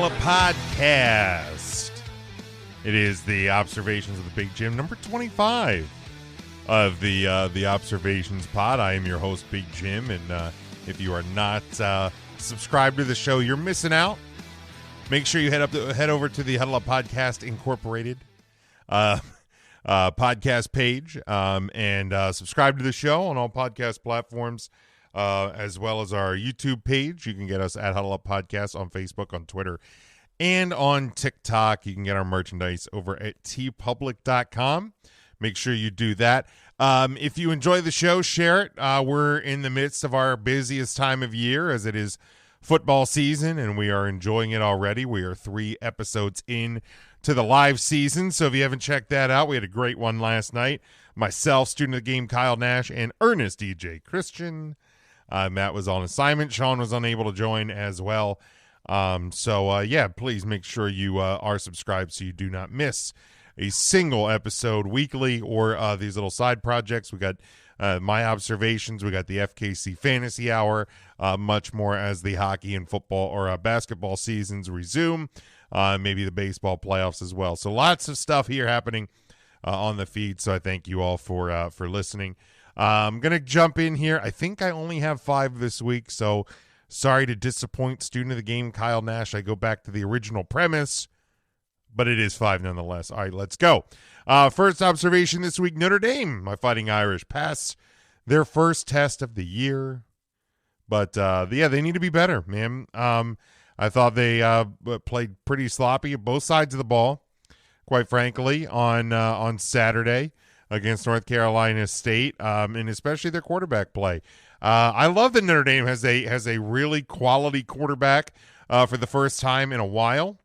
Huddle Podcast. It is the Observations of the Big Jim, number 25 of the Observations Pod. I am your host, Big Jim, and if you are not subscribed to the show, you're missing out. Make sure you head over to the Huddle Podcast Incorporated podcast page and subscribe to the show on all podcast platforms, as well as our YouTube page. You can get us at Huddle Up Podcast on Facebook, on Twitter, and on TikTok. You can get our merchandise over at tpublic.com. Make sure you do that. If you enjoy the show, share it. We're in the midst of our busiest time of year, as it is football season, and we are enjoying it already. We are 3 episodes in to the live season, so if you haven't checked that out, we had a great one last night. Myself, student of the game Kyle Nash, and Ernest DJ Christian. Matt was on assignment. Sean was unable to join as well. So please make sure you are subscribed so you do not miss a single episode weekly, or these little side projects. We got my observations. We got the FKC Fantasy Hour, much more as the hockey and football or basketball seasons resume, maybe the baseball playoffs as well. So lots of stuff here happening on the feed. So I thank you all for listening. I'm going to jump in here. I think I only have 5 this week, so sorry to disappoint student of the game Kyle Nash. I go back to the original premise, but it is 5 nonetheless. All right, let's go. First observation this week, Notre Dame, my Fighting Irish, pass their first test of the year. But, they need to be better, man. I thought they played pretty sloppy at both sides of the ball, quite frankly, on Saturday against North Carolina State, and especially their quarterback play. I love that Notre Dame has a really quality quarterback for the first time in a while.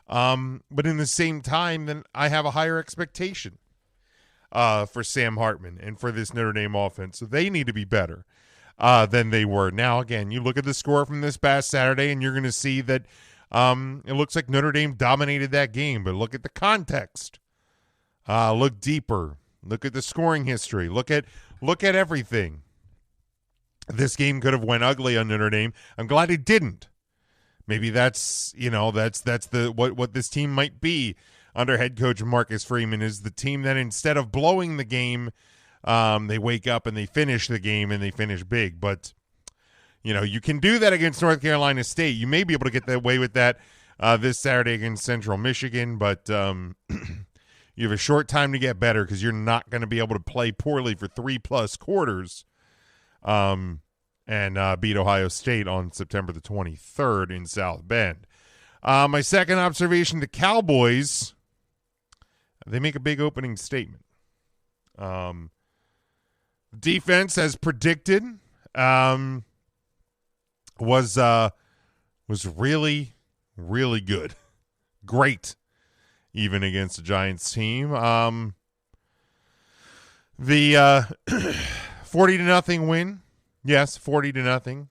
But in the same time, then I have a higher expectation for Sam Hartman and for this Notre Dame offense. So they need to be better than they were. Now, again, you look at the score from this past Saturday, and you're going to see that it looks like Notre Dame dominated that game. But look at the context. Look deeper. Look at the scoring history. Look at everything. This game could have went ugly on Notre Dame. I'm glad it didn't. Maybe that's what this team might be under head coach Marcus Freeman, is the team that instead of blowing the game, they wake up and they finish the game and they finish big. But, you can do that against North Carolina State. You may be able to get away with that this Saturday against Central Michigan, but you have a short time to get better, because you're not going to be able to play poorly for 3+ quarters. And beat Ohio State on September the 23rd in South Bend. My second observation, the Cowboys, they make a big opening statement. Defense, as predicted, was really, really good. Great, even against the Giants team. The 40-0 win. Yes, 40-0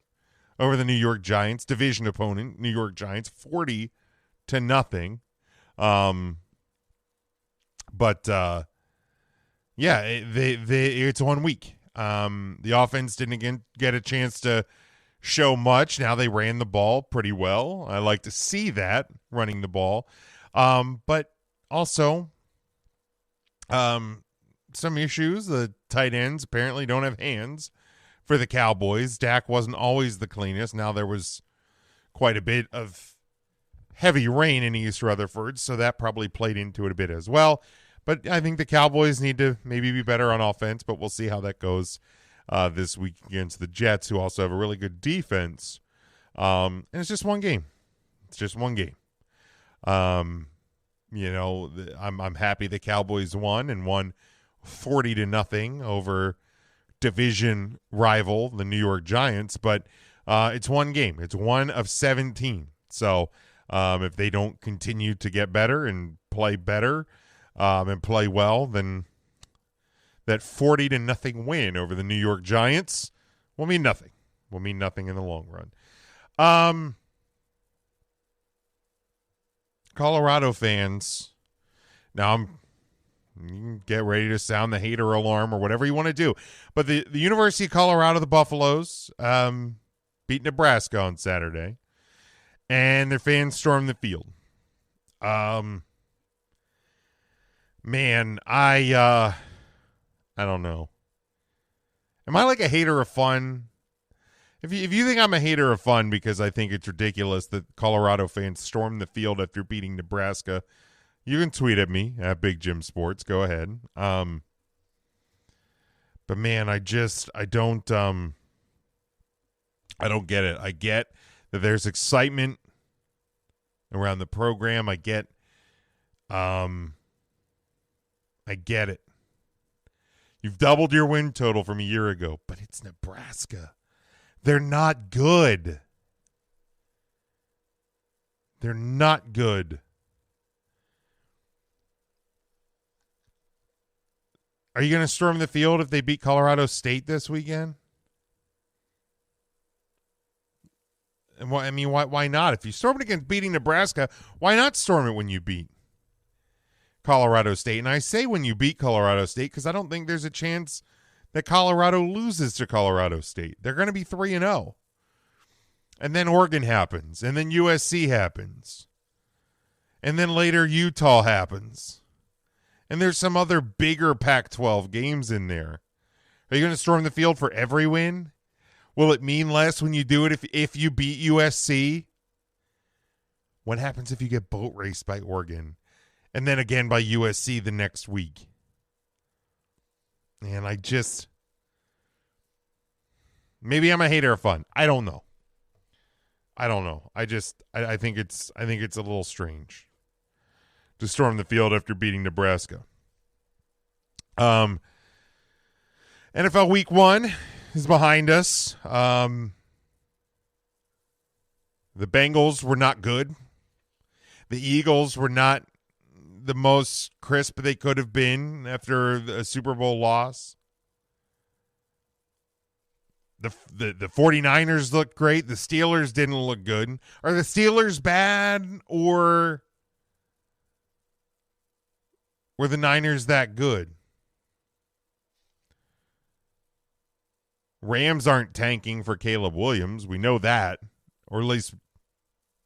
over the New York Giants, division opponent, New York Giants, 40-0. It's 1 week. The offense didn't get a chance to show much. Now they ran the ball pretty well. I like to see that, running the ball. But also, some issues. The tight ends apparently don't have hands for the Cowboys. Dak wasn't always the cleanest. Now there was quite a bit of heavy rain in East Rutherford, so that probably played into it a bit as well. But I think the Cowboys need to maybe be better on offense, but we'll see how that goes this week against the Jets, who also have a really good defense. And it's just one game. I'm happy the Cowboys won 40-0 over division rival, the New York Giants, but it's one game. It's 1 of 17. So if they don't continue to get better and play better and play well, then that 40-0 win over the New York Giants will mean nothing. Will mean nothing in the long run. Colorado fans, now you can get ready to sound the hater alarm or whatever you want to do. But the University of Colorado, the Buffaloes, beat Nebraska on Saturday. and their fans stormed the field. Man, I don't know. Am I like a hater of fun? If you think I'm a hater of fun because I think it's ridiculous that Colorado fans stormed the field after beating Nebraska, you can tweet at me at Big Jim Sports. Go ahead. But man, I don't get it. I get that there's excitement around the program. I get it. You've doubled your win total from a year ago, but it's Nebraska. They're not good. They're not good. Are you going to storm the field if they beat Colorado State this weekend? And why not? If you storm it against beating Nebraska, why not storm it when you beat Colorado State? And I say when you beat Colorado State because I don't think there's a chance that Colorado loses to Colorado State. They're going to be 3-0. And then Oregon happens. And then USC happens. And then later Utah happens. And there's some other bigger Pac-12 games in there. Are you going to storm the field for every win? Will it mean less when you do it if you beat USC? What happens if you get boat raced by Oregon? And then again by USC the next week? And maybe I'm a hater of fun. I don't know. I think it's a little strange to storm the field after beating Nebraska. NFL Week 1 is behind us. The Bengals were not good. The Eagles were not the most crisp they could have been after a Super Bowl loss. The 49ers looked great. The Steelers didn't look good. Are the Steelers bad, or were the Niners that good? Rams aren't tanking for Caleb Williams. We know that. Or at least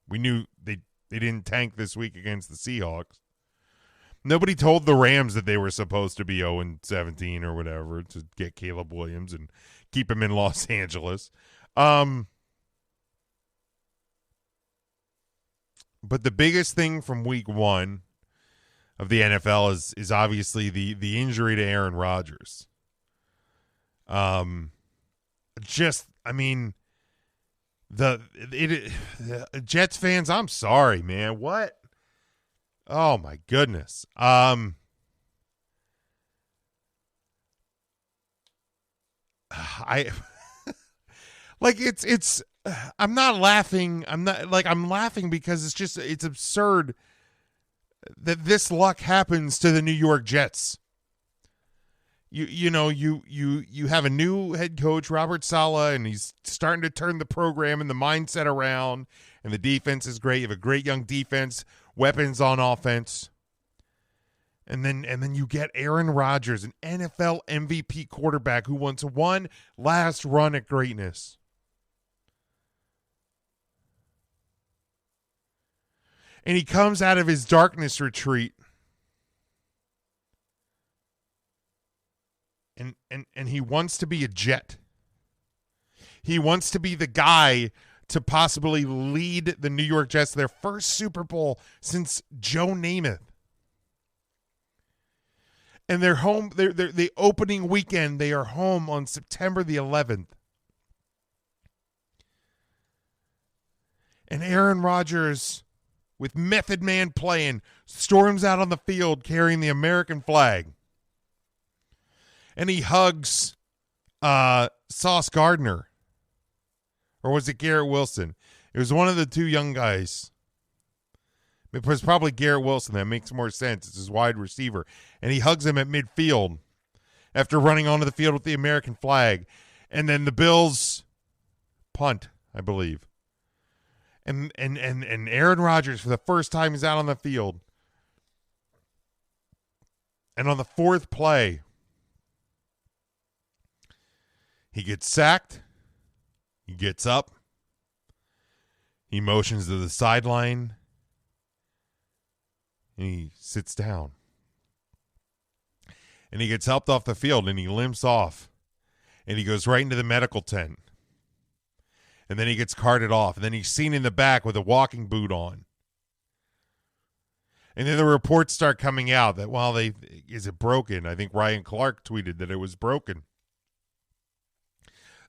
we knew they didn't tank this week against the Seahawks. Nobody told the Rams that they were supposed to be 0-17 or whatever to get Caleb Williams and keep him in Los Angeles. But the biggest thing from Week 1 of the NFL is obviously the injury to Aaron Rodgers. The Jets fans, I'm sorry, man. What? Oh my goodness. I'm not laughing. I'm laughing because it's absurd that this luck happens to the New York Jets. You have a new head coach, Robert Saleh, and he's starting to turn the program and the mindset around, and the defense is great. You have a great young defense, weapons on offense. And then you get Aaron Rodgers, an NFL MVP quarterback who wants one last run at greatness. And he comes out of his darkness retreat. And he wants to be a Jet. He wants to be the guy to possibly lead the New York Jets to their first Super Bowl since Joe Namath. And they're home. They're the opening weekend. They are home on September the 11th. And Aaron Rodgers, with Method Man playing, storms out on the field carrying the American flag. And he hugs Sauce Gardner. Or was it Garrett Wilson? It was one of the two young guys. It was probably Garrett Wilson. That makes more sense. It's his wide receiver. And he hugs him at midfield after running onto the field with the American flag. And then the Bills punt, I believe. And Aaron Rodgers, for the first time, is out on the field. And on the fourth play, he gets sacked. He gets up. He motions to the sideline, and he sits down. And he gets helped off the field, and he limps off. And he goes right into the medical tent. And then he gets carted off. And then he's seen in the back with a walking boot on. And then the reports start coming out that, well, is it broken? I think Ryan Clark tweeted that it was broken.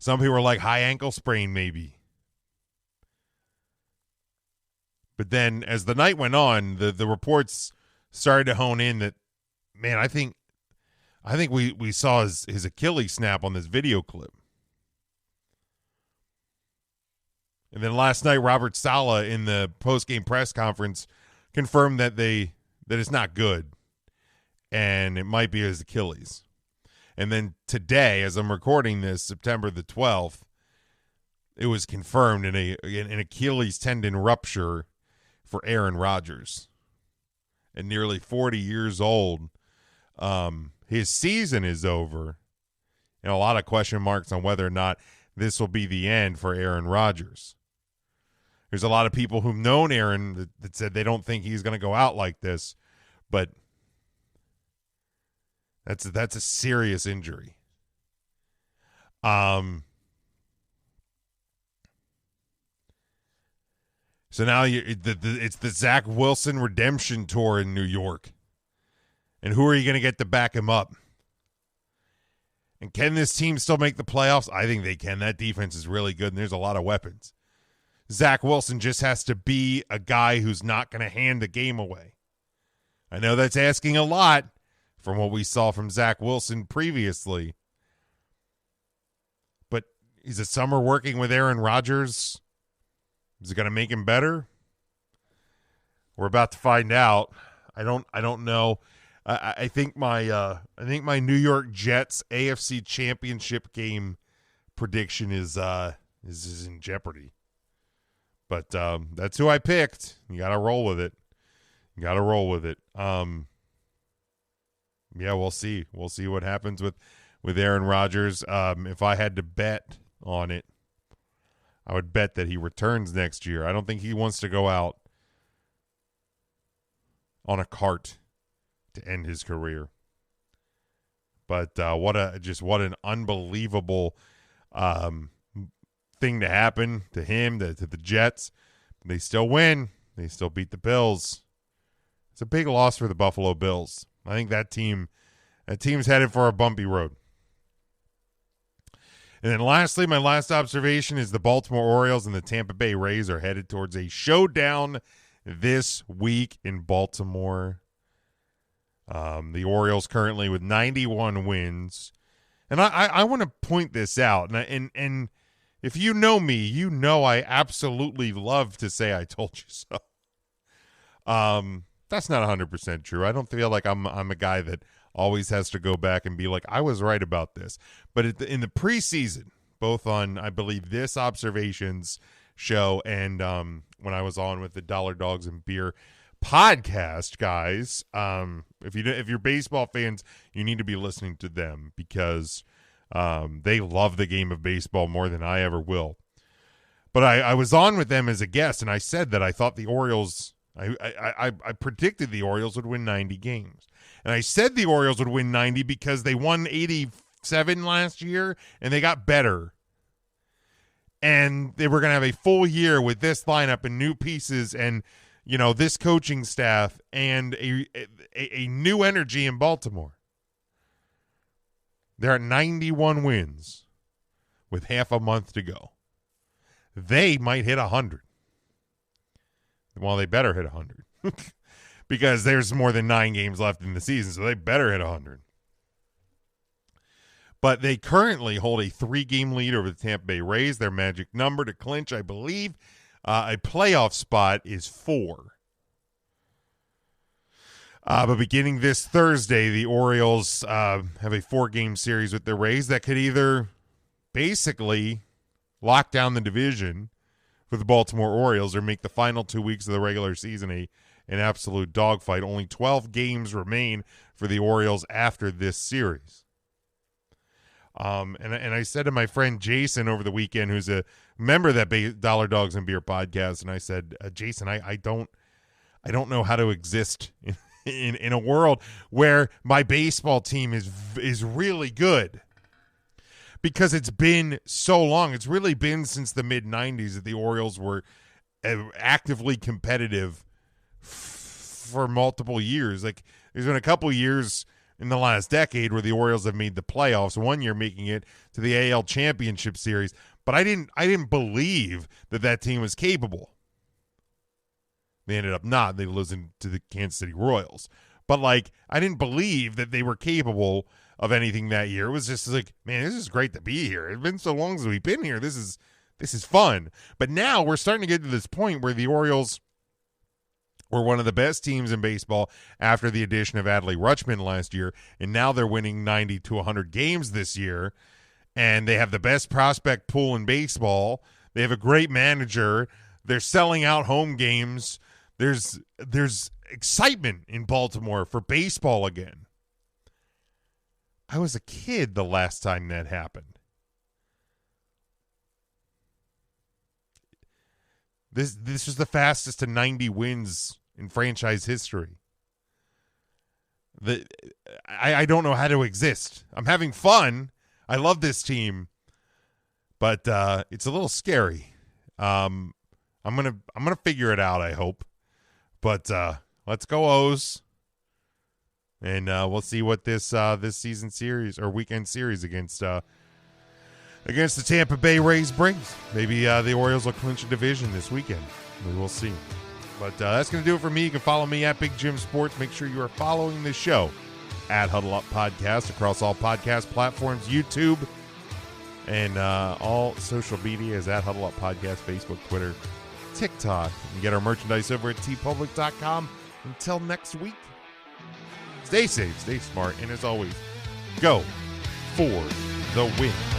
Some people were like, high ankle sprain maybe. But then as the night went on, the reports started to hone in that, man, I think we saw his Achilles snap on this video clip. And then last night, Robert Saleh in the post-game press conference confirmed that it's not good, and it might be his Achilles. And then today, as I'm recording this, September the 12th, it was confirmed an Achilles tendon rupture for Aaron Rodgers. At nearly 40 years old, his season is over, and a lot of question marks on whether or not this will be the end for Aaron Rodgers. There's a lot of people who've known Aaron that said they don't think he's going to go out like this, but that's a serious injury. So now it's the Zach Wilson redemption tour in New York. And who are you going to get to back him up? And can this team still make the playoffs? I think they can. That defense is really good, and there's a lot of weapons. Zach Wilson just has to be a guy who's not going to hand the game away. I know that's asking a lot from what we saw from Zach Wilson previously. But is it summer working with Aaron Rodgers? Is it going to make him better? We're about to find out. I don't know. I think my New York Jets AFC Championship game prediction is in jeopardy. But that's who I picked. You got to roll with it. Yeah, we'll see. We'll see what happens with Aaron Rodgers. If I had to bet on it, I would bet that he returns next year. I don't think he wants to go out on a cart to end his career. But what an unbelievable thing to happen to him, to the Jets. They still win. They still beat the Bills. It's a big loss for the Buffalo Bills. I think that team's headed for a bumpy road. And then lastly, my last observation is the Baltimore Orioles and the Tampa Bay Rays are headed towards a showdown this week in Baltimore. The Orioles currently with 91 wins. And I want to point this out. And if you know me, you know I absolutely love to say I told you so. That's not 100% true. I don't feel like I'm a guy that always has to go back and be like, I was right about this. But in the preseason, both on, I believe, this Observations show and when I was on with the Dollar Dogs and Beer podcast, guys, if you're baseball fans, you need to be listening to them because they love the game of baseball more than I ever will. But I was on with them as a guest, and I said that I thought the Orioles, I predicted the Orioles would win 90 games. And I said the Orioles would win 90 because they won 87 last year, and they got better. And they were going to have a full year with this lineup and new pieces and, you know, this coaching staff and a new energy in Baltimore. They're at 91 wins with half a month to go. They might hit 100. Well, they better hit 100 because there's more than 9 games left in the season, so they better hit 100. But they currently hold a 3-game lead over the Tampa Bay Rays. Their magic number to clinch, I believe, a playoff spot is 4. But beginning this Thursday, the Orioles have a 4-game series with the Rays that could either basically lock down the division for the Baltimore Orioles or make the final 2 weeks of the regular season an absolute dogfight. Only 12 games remain for the Orioles after this series. And I said to my friend Jason over the weekend, who's a member of that Dollar Dogs and Beer podcast, and I said, Jason, I don't know how to exist in a world where my baseball team is really good, because it's been so long. It's really been since the mid '90s that the Orioles were actively competitive for multiple years. Like, there's been a couple years in the last decade where the Orioles have made the playoffs, one year making it to the AL Championship Series, but I didn't believe that team was capable. They ended up not. They losing to the Kansas City Royals. But, like, I didn't believe that they were capable of anything that year. It was just like, man, this is great to be here. It's been so long since we've been here. This is fun. But now we're starting to get to this point where the Orioles were one of the best teams in baseball after the addition of Adley Rutschman last year, and now they're winning 90 to 100 games this year, and they have the best prospect pool in baseball. They have a great manager. They're selling out home games. There's excitement in Baltimore for baseball again. I was a kid the last time that happened. This was the fastest to 90 wins in franchise history. I don't know how to exist. I'm having fun. I love this team, but it's a little scary. I'm gonna figure it out, I hope. But let's go O's, and we'll see what this season series or weekend series against the Tampa Bay Rays brings. Maybe the Orioles will clinch a division this weekend. We will see. But that's going to do it for me. You can follow me at Big Jim Sports. Make sure you are following the show at Huddle Up Podcast across all podcast platforms, YouTube, and all social media is at Huddle Up Podcast, Facebook, Twitter, TikTok. You can get our merchandise over at tpublic.com. Until next week, stay safe, stay smart, and as always, go for the win.